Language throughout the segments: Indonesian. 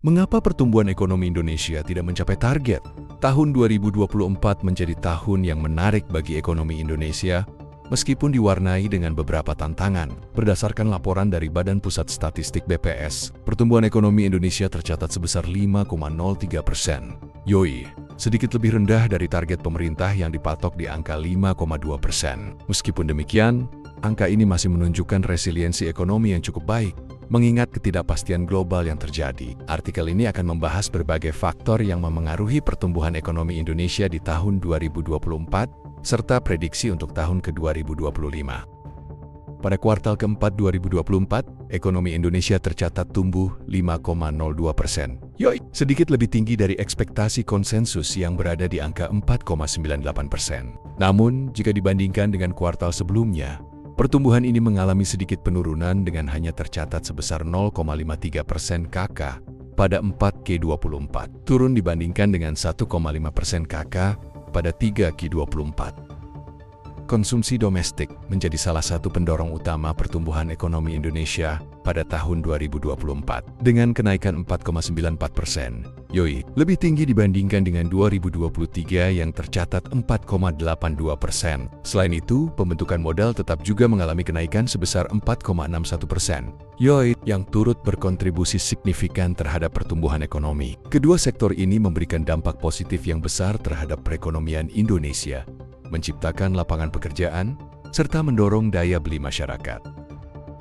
Mengapa pertumbuhan ekonomi Indonesia tidak mencapai target? Tahun 2024 menjadi tahun yang menarik bagi ekonomi Indonesia, meskipun diwarnai dengan beberapa tantangan. Berdasarkan laporan dari Badan Pusat Statistik BPS, pertumbuhan ekonomi Indonesia tercatat sebesar 5,03%. Yoi, sedikit lebih rendah dari target pemerintah yang dipatok di angka 5,2%. Meskipun demikian, angka ini masih menunjukkan resiliensi ekonomi yang cukup baik, mengingat ketidakpastian global yang terjadi. Artikel ini akan membahas berbagai faktor yang memengaruhi pertumbuhan ekonomi Indonesia di tahun 2024, serta prediksi untuk tahun ke-2025. Pada kuartal keempat 2024, ekonomi Indonesia tercatat tumbuh 5,02%. Yoi, sedikit lebih tinggi dari ekspektasi konsensus yang berada di angka 4,98%. Namun, jika dibandingkan dengan kuartal sebelumnya, pertumbuhan ini mengalami sedikit penurunan dengan hanya tercatat sebesar 0,53% KK pada 4Q24, turun dibandingkan dengan 1,5% KK pada 3Q24. Konsumsi domestik menjadi salah satu pendorong utama pertumbuhan ekonomi Indonesia pada tahun 2024, dengan kenaikan 4,94%. Yoi, lebih tinggi dibandingkan dengan 2023 yang tercatat 4,82%. Selain itu, pembentukan modal tetap juga mengalami kenaikan sebesar 4,61%. Yoi, yang turut berkontribusi signifikan terhadap pertumbuhan ekonomi. Kedua sektor ini memberikan dampak positif yang besar terhadap perekonomian Indonesia, menciptakan lapangan pekerjaan, serta mendorong daya beli masyarakat.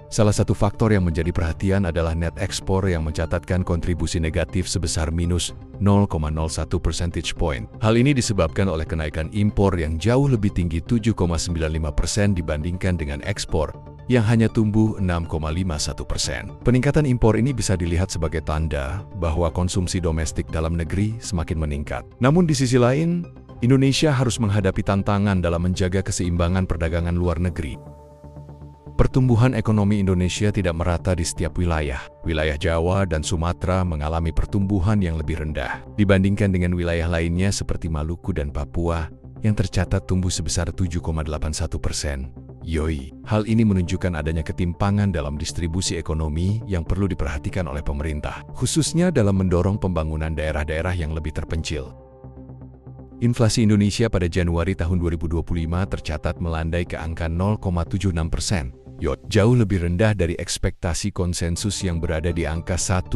Salah satu faktor yang menjadi perhatian adalah net ekspor yang mencatatkan kontribusi negatif sebesar minus 0,01 percentage point. Hal ini disebabkan oleh kenaikan impor yang jauh lebih tinggi 7,95% dibandingkan dengan ekspor yang hanya tumbuh 6,51%. Peningkatan impor ini bisa dilihat sebagai tanda bahwa konsumsi domestik dalam negeri semakin meningkat. Namun di sisi lain, Indonesia harus menghadapi tantangan dalam menjaga keseimbangan perdagangan luar negeri. Pertumbuhan ekonomi Indonesia tidak merata di setiap wilayah. Wilayah Jawa dan Sumatera mengalami pertumbuhan yang lebih rendah dibandingkan dengan wilayah lainnya seperti Maluku dan Papua yang tercatat tumbuh sebesar 7,81%. Yoi, hal ini menunjukkan adanya ketimpangan dalam distribusi ekonomi yang perlu diperhatikan oleh pemerintah, khususnya dalam mendorong pembangunan daerah-daerah yang lebih terpencil. Inflasi Indonesia pada Januari tahun 2025 tercatat melandai ke angka 0,76%. Jauh lebih rendah dari ekspektasi konsensus yang berada di angka 1,88%.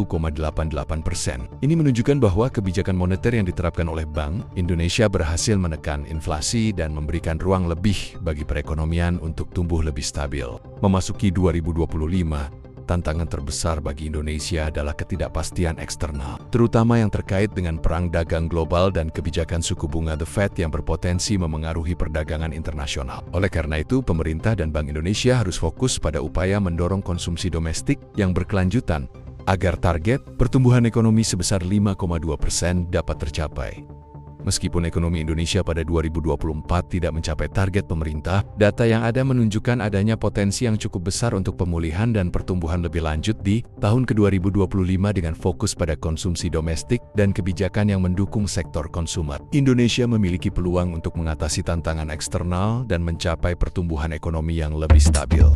Ini menunjukkan bahwa kebijakan moneter yang diterapkan oleh Bank Indonesia berhasil menekan inflasi dan memberikan ruang lebih bagi perekonomian untuk tumbuh lebih stabil. Memasuki 2025, tantangan terbesar bagi Indonesia adalah ketidakpastian eksternal, terutama yang terkait dengan perang dagang global dan kebijakan suku bunga The Fed yang berpotensi memengaruhi perdagangan internasional. Oleh karena itu, pemerintah dan Bank Indonesia harus fokus pada upaya mendorong konsumsi domestik yang berkelanjutan agar target pertumbuhan ekonomi sebesar 5,2% dapat tercapai. Meskipun ekonomi Indonesia pada 2024 tidak mencapai target pemerintah, data yang ada menunjukkan adanya potensi yang cukup besar untuk pemulihan dan pertumbuhan lebih lanjut di tahun ke-2025 dengan fokus pada konsumsi domestik dan kebijakan yang mendukung sektor konsumer. Indonesia memiliki peluang untuk mengatasi tantangan eksternal dan mencapai pertumbuhan ekonomi yang lebih stabil.